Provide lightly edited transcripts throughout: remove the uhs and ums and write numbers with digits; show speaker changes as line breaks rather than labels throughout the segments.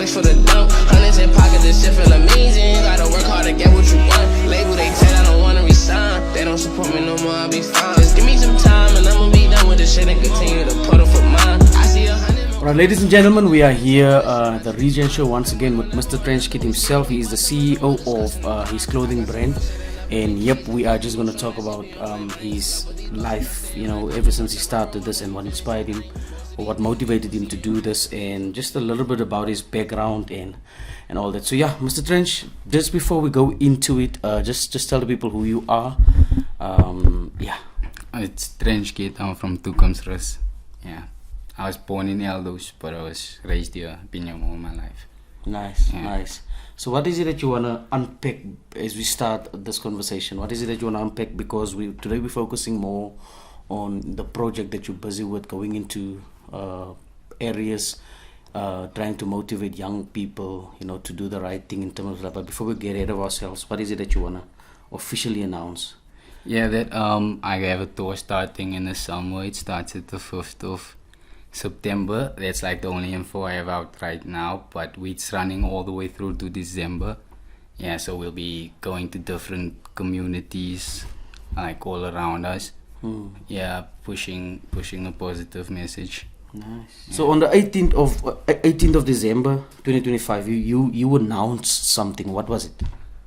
flicks for the dump. Hundreds in pocket, this shit feel amazing. Gotta work hard to get what you want. Label they tell I don't wanna resign. They don't support me no more, I'll be fine. Just give me some time and I'ma be done with this shit and continue to put up for mine. I see 100 more.
Alright, ladies and gentlemen, we are here, the Regen Show once again with Mr. Trenchkid himself. He is the CEO of his clothing brand. And yep, we are just going to talk about his life, you know, ever since he started this and what inspired him or what motivated him to do this, and just a little bit about his background and all that. So yeah, Mr. Trench, just before we go into it, just tell the people who you are. Yeah.
It's Trenchkid. I'm from Toekomsrus. Yeah. I was born in Eldos, but I was raised here, been here all my life.
Nice, yeah. Nice. So what is it that you want to unpack as we start this conversation? What is it that you want to unpack? Because today we're focusing more on the project that you're busy with, going into areas, trying to motivate young people, you know, to do the right thing in terms of that. But before we get ahead of ourselves, what is it that you want to officially announce?
Yeah, that I have a tour starting in the summer. It starts at the 5th of September. That's like the only info I have out right now, but it's running all the way through to December. Yeah, so we'll be going to different communities like all around us. Yeah, pushing a positive message.
Nice. Yeah. So on the 18th of December 2025, you announced something. What was it?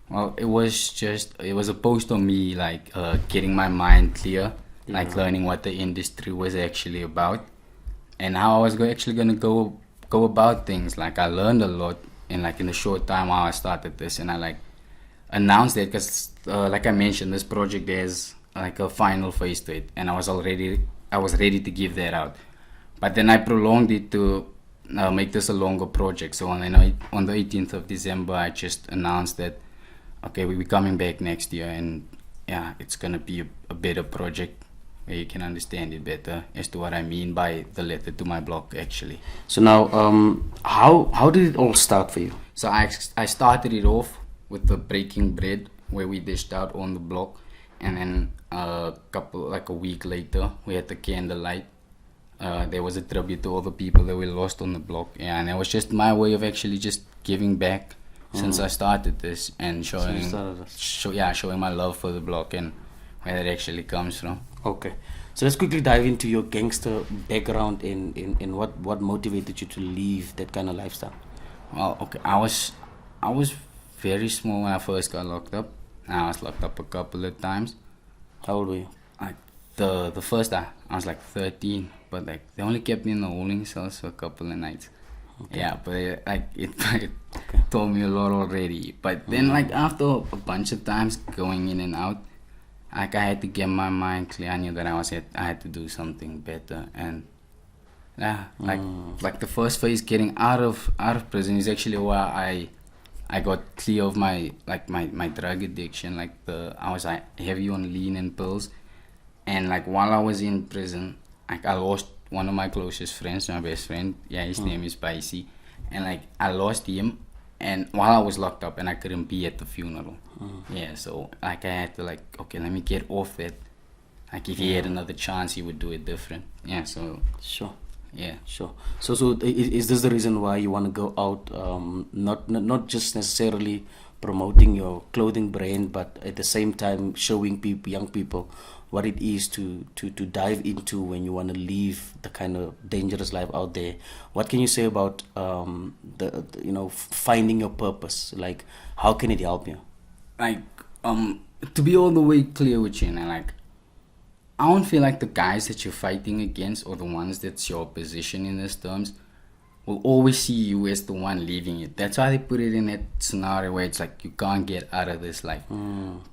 Well, it was a post on me like getting my mind clear, like learning what the industry was actually about and how I was actually gonna go about things. Like I learned a lot in the short time while I started this, and I like announced it because like I mentioned, this project has like a final phase to it, and I was ready to give that out, but then I prolonged it to make this a longer project. So on the 18th of December, I just announced that okay, we'll be coming back next year, and yeah, it's gonna be a better project where you can understand it better as to what I mean by the letter to my blog actually.
So now, how did it all start for you?
So I started it off with the breaking bread where we dished out on the blog, and then a week later we had the candlelight. There was a tribute to all the people that we lost on the blog, yeah, and it was just my way of actually just giving back since I started this and showing my love for the blog and where it actually comes from.
Okay, so let's quickly dive into your gangster background and what motivated you to leave that kind of lifestyle.
Well, okay, I was very small when I first got locked up. I was locked up a couple of times.
How old were you?
Like the first time I was like 13, but like they only kept me in the holding cells for a couple of nights. Okay. Yeah, but it told me a lot already. But then like after a bunch of times going in and out, like I had to get my mind clear. I knew that I had to do something better, and yeah, like the first phase getting out of prison is actually where I got clear of my drug addiction. Like I was heavy on lean and pills, and like while I was in prison, like I lost one of my closest friends, my best friend. Yeah, his name is Spicy, and like I lost him, and while I was locked up, and I couldn't be at the funeral. Yeah, so like I had to okay, let me get off that. Like if he had another chance, he would do it different. Yeah, so
sure.
Yeah,
sure. So is this the reason why you want to go out? Not just necessarily promoting your clothing brand, but at the same time showing young people what it is to dive into when you want to leave the kind of dangerous life out there. What can you say about finding your purpose? Like, how can it help you?
Like, to be all the way clear with you, and like, I don't feel like the guys that you're fighting against or the ones that's your opposition in these terms will always see you as the one leaving it. That's why they put it in that scenario where it's like you can't get out of this life.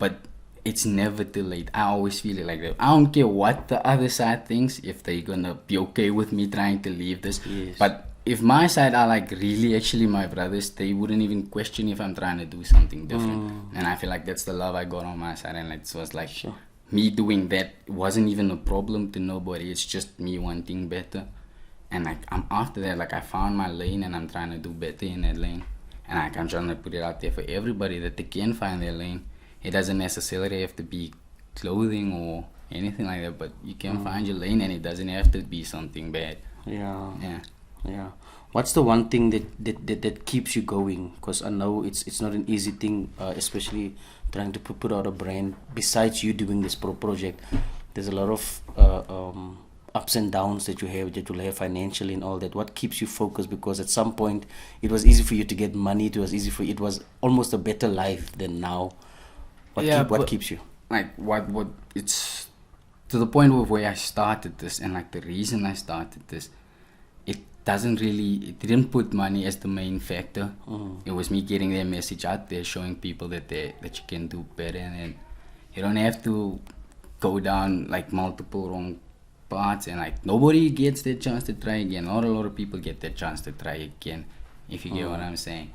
But it's never too late. I always feel it like that. I don't care what the other side thinks, if they're gonna be okay with me trying to leave this.
Yes.
But if my side are like really actually my brothers, they wouldn't even question if I'm trying to do something different. And I feel like that's the love I got on my side, and it was like me doing that wasn't even a problem to nobody. It's just me wanting better. And like I'm after that, like I found my lane and I'm trying to do better in that lane. And like I'm trying to put it out there for everybody that they can find their lane. It doesn't necessarily have to be clothing or anything like that, but you can find your lane, and it doesn't have to be something bad.
Yeah. What's the one thing that keeps you going? Because I know it's not an easy thing, especially trying to put out a brand. Besides you doing this project, there's a lot of ups and downs that you'll have financially and all that. What keeps you focused? Because at some point it was easy for you to get money. It was almost a better life than now. What keeps you?
Like what it's to the point of where I started this, and like the reason I started this, it didn't put money as the main factor. It was me getting their message out there, showing people that you can do better, and you don't have to go down like multiple wrong parts, and like nobody gets their chance to try again. Not a lot of people get their chance to try again, if you get what I'm saying.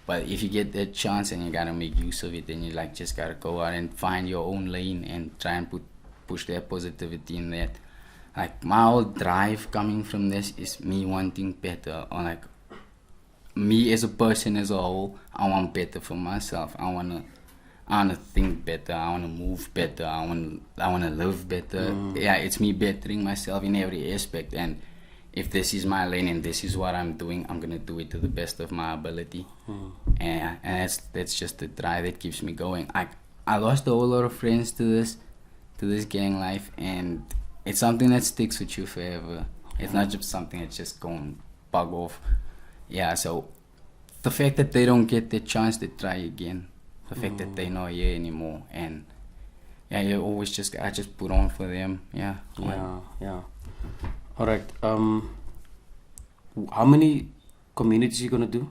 But if you get that chance and you gotta make use of it, then you like just gotta go out and find your own lane and try and push that positivity in that. Like my whole drive coming from this is me wanting better, or like me as a person as a whole. I want better for myself. I wanna think better. I wanna move better. I wanna live better. Yeah, it's me bettering myself in every aspect. And if this is my lane and this is what I'm doing, I'm gonna do it to the best of my ability. And that's just the drive that keeps me going. I lost a whole lot of friends to this gang life, and it's something that sticks with you forever. It's not just something that's just going bug off. Yeah, so the fact that they don't get the chance to try again, the fact that they're not here anymore, and yeah, I just put on for them. Yeah.
All right. How many communities you gonna do?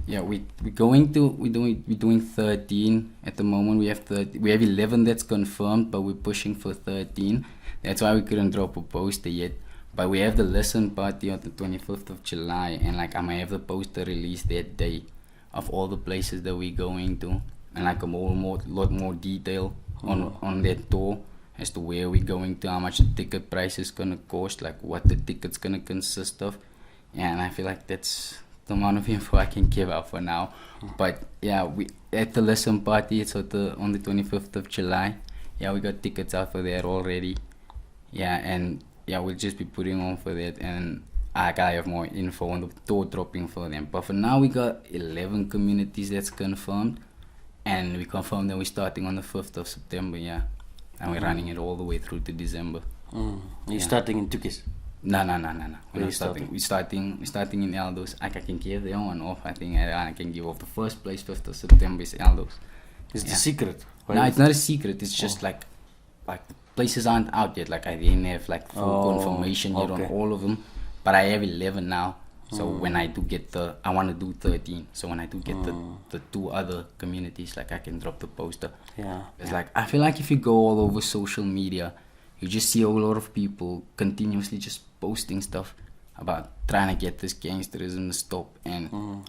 Yeah, we're doing 13 at the moment. We have 11 that's confirmed, but we're pushing for 13. That's why we couldn't drop a poster yet. But we have the listen party on the 25th of July, and like I might have the poster released that day of all the places that we're going to, and like a lot more detail on that tour as to where we're going to, how much the ticket price is gonna cost, like what the ticket's gonna consist of. Yeah, and I feel like that's the amount of info I can give out for now. But yeah, we at the listen party, it's on the 25th of July. Yeah, we got tickets out for that already. Yeah, and yeah, we'll just be putting on for that, and I gotta have more info on the tour dropping for them. But for now, we got 11 communities that's confirmed, and we confirmed that we're starting on the 5th of September. Yeah, and we're running it all the way through to December.
You're starting in Tukis?
No. We're not starting. We're starting in Eldos. I can give that one off. I think I can give off the first place. 5th of September is Eldos.
It's the secret.
No, it's not a secret. It's just like places aren't out yet. Like I didn't have like full confirmation yet on all of them, but I have 11 now. So when I do get I want to do 13. So when I do get the 2 other communities, like I can drop the poster.
Yeah.
It's like I feel like if you go all over social media, you just see a lot of people continuously just posting stuff about trying to get this gangsterism to stop. And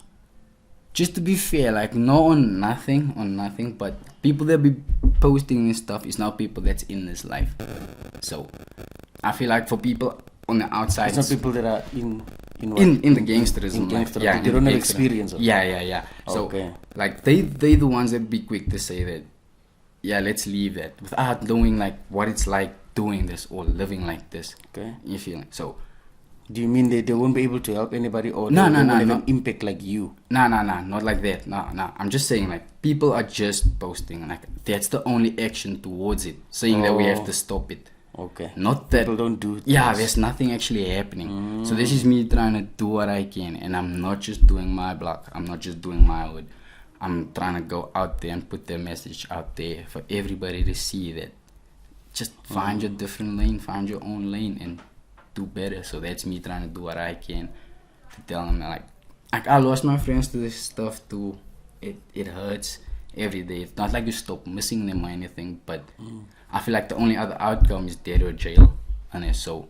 just to be fair, like no on nothing, but people that be posting this stuff is now people that's in this life. So I feel like for people on the outside,
it's not people that are in
the gangsterism life. Yeah,
they don't have experience of
yeah. So like they the ones that be quick to say that, yeah, let's leave that without knowing like what it's like doing this or living like this.
Okay.
You feel it? So
do you mean they won't be able to help anybody, or
no,
have an impact like you?
No, not like that. No. I'm just saying like people are just posting, like that's the only action towards it, saying that we have to stop it.
Okay.
Not that
people don't do.
Yeah, there's nothing actually happening. So this is me trying to do what I can, and I'm not just doing my block. I'm not just doing my hood. I'm trying to go out there and put the message out there for everybody to see that. Just find your different lane, find your own lane, and do better. So that's me trying to do what I can to tell them like I lost my friends to this stuff too. It hurts every day. It's not like you stop missing them or anything, but I feel like the only other outcome is death or jail. And so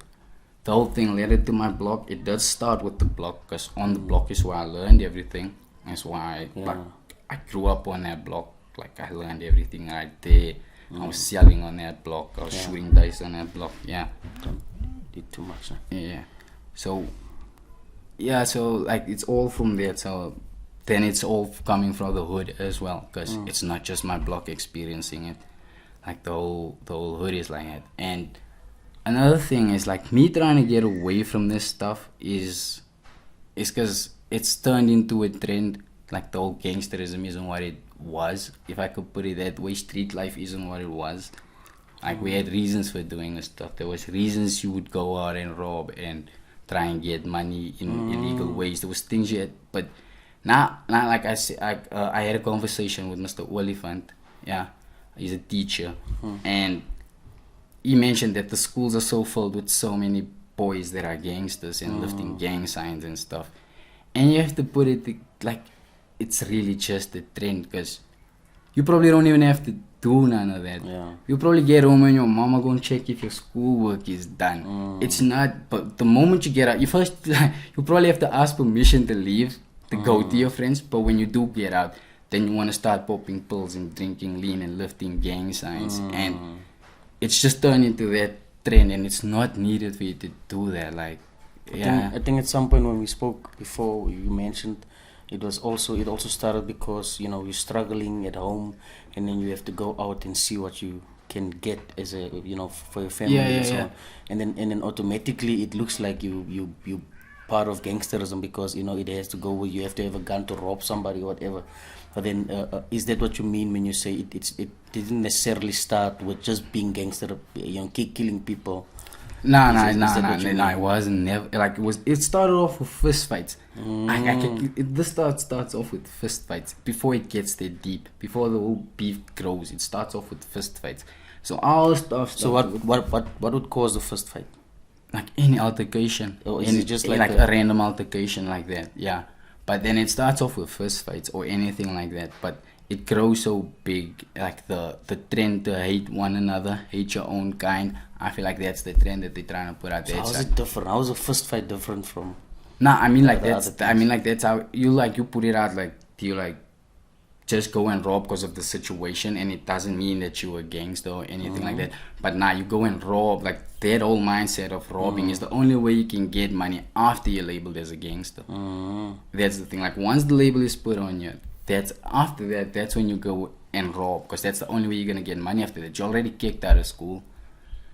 the whole thing led to my block. It does start with the block, because on the block is where I learned everything. That's why I grew up on that block. Like I learned everything right there. I was selling on that block. I was shooting dice on that block. Yeah.
Did too much. Huh?
Yeah. So like it's all from there. So then it's all coming from the hood as well, because it's not just my block experiencing it. Like the whole hood is like that. And another thing is like me trying to get away from this stuff is it's because it's turned into a trend. Like the whole gangsterism isn't what it was, if I could put it that way. Street life isn't what it was. Like we had reasons for doing this stuff. There was reasons you would go out and rob and try and get money in illegal ways. There was things you had, but now like I said, I had a conversation with Mr. Oliphant. Yeah, he's a teacher, and he mentioned that the schools are so filled with so many boys that are gangsters and lifting gang signs and stuff, and you have to put it like it's really just a trend, because you probably don't even have to do none of that.
Yeah.
You probably get home and your mama gonna check if your schoolwork is done. It's not, but the moment you get out, you probably have to ask permission to leave, to go to your friends, but when you do get out, then you want to start popping pills and drinking lean and lifting gang signs, and it's just turned into that trend, and it's not needed for you to do that. Like,
I think at some point when we spoke before, you mentioned it also started because you're struggling at home, and then you have to go out and see what you can get as a for your family and so on, and then automatically it looks like you part of gangsterism, because it has to go with, you have to have a gun to rob somebody or whatever. But then is that what you mean when you say it didn't necessarily start with just being gangster, killing people?
No, it wasn't. Never, like it started off with fist fights. This starts off with fist fights before it gets there deep. Before the whole beef grows, it starts off with fist fights. So all stuff.
So what would cause the fist fight?
Like any altercation,
or is it just
like a random altercation like that? Yeah, but then it starts off with fist fights or anything like that. But it grows so big, like the trend to hate one another, hate your own kind. I feel like that's the trend that they're trying to put out there.
So how is it different? How is a fist fight different from?
Nah, I mean like that's how you put it out, like you just go and rob because of the situation, and it doesn't mean that you're a gangster or anything like that. But now you go and rob, like that whole mindset of robbing is the only way you can get money after you're labeled as a gangster. That's the thing. Like once the label is put on you, that's when you go and rob, because that's the only way you're gonna get money after that. You're already kicked out of school.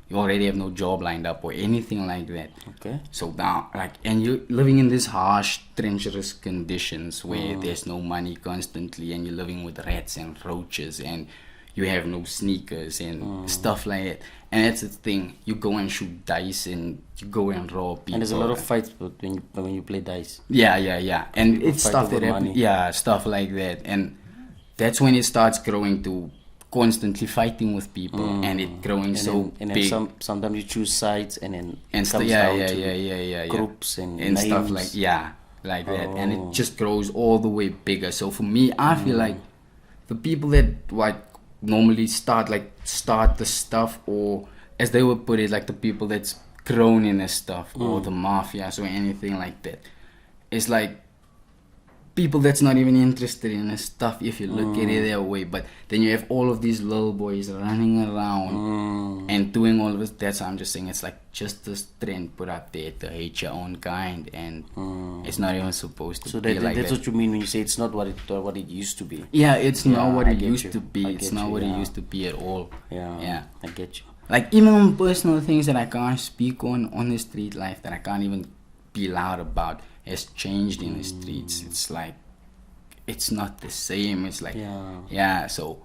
You already have no job lined up or anything like that.
Okay.
So now, and you're living in these harsh, treacherous conditions where there's no money constantly, and you're living with rats and roaches, and you have no sneakers and stuff like that. And that's the thing. You go and shoot dice, and you go and rob people.
And there's a lot of fights when you play dice.
Yeah. And
people
it's
fight
stuff
over
that
money.
stuff like that. And that's when it starts growing to constantly fighting with people, and it growing big.
Sometimes you choose sides, and then groups and names.
Stuff like that, and it just grows all the way bigger. So for me, I feel like the people that normally start the stuff, or as they would put it, like the people that's grown in this stuff, or the mafias or anything like that, it's like people that's not even interested in this stuff, if you look at it that way. But then you have all of these little boys running around and doing all of this. That's why I'm just saying it's like just this trend put out there to hate your own kind, and it's not even supposed to be like that.
That's what you mean when you say it's not what it used to be.
Yeah, it's not what it used to be. It's not what it used to be at all.
Yeah, I get you.
Like even on personal things that I can't speak on the street life, that I can't even be loud about, has changed in the streets. It's like it's not the same. It's like so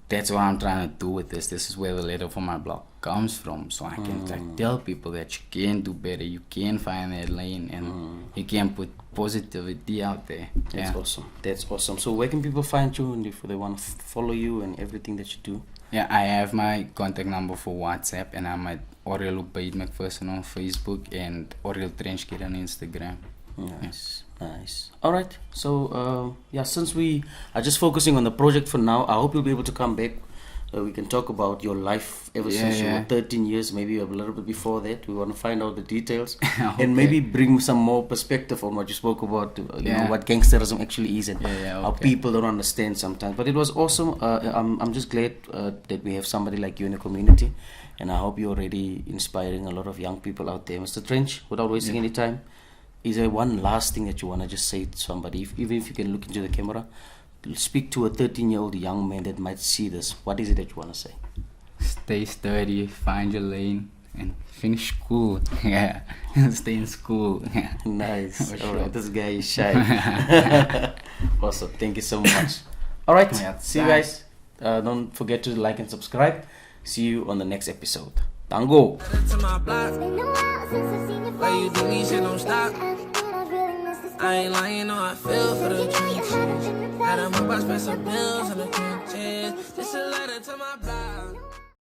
that's what I'm trying to do with this. This is where the letter for my blog comes from, so I can tell people that you can do better, you can find that lane, and you can put positivity out there.
That's awesome. So where can people find you, and if they want to follow you and everything that you do?
Yeah, I have my contact number for WhatsApp, and I'm at Oriel Ubaid McPherson on Facebook and Oriel Trenchkid on Instagram.
Nice. Alright, so since we are just focusing on the project for now, I hope you'll be able to come back. We can talk about your life ever since you were 13 years, maybe a little bit before that. We want to find out the details and maybe bring some more perspective on what you spoke about, you know, what gangsterism actually is, and how people don't understand sometimes. But it was awesome. I'm just glad that we have somebody like you in the community, and I hope you're already inspiring a lot of young people out there. Mr. Trench, without wasting any time, is there one last thing that you want to just say to somebody, even if you can look into the camera, speak to a 13-year-old young man that might see this? What is it that you want to say?
Stay sturdy, find your lane, and finish school. Yeah, stay in school. Yeah.
Nice.
For
All right,
sure.
this guy is shy. Awesome. Thank you so much. All right.
Yeah,
See you
thanks.
guys. Don't forget to like and subscribe. See you on the next episode. Tango.
To my block. Why you do me, shit don't stop. I ain't lying, no, I feel for the trenches. Had a move, I spent some bills on the trenches. This a letter to my block.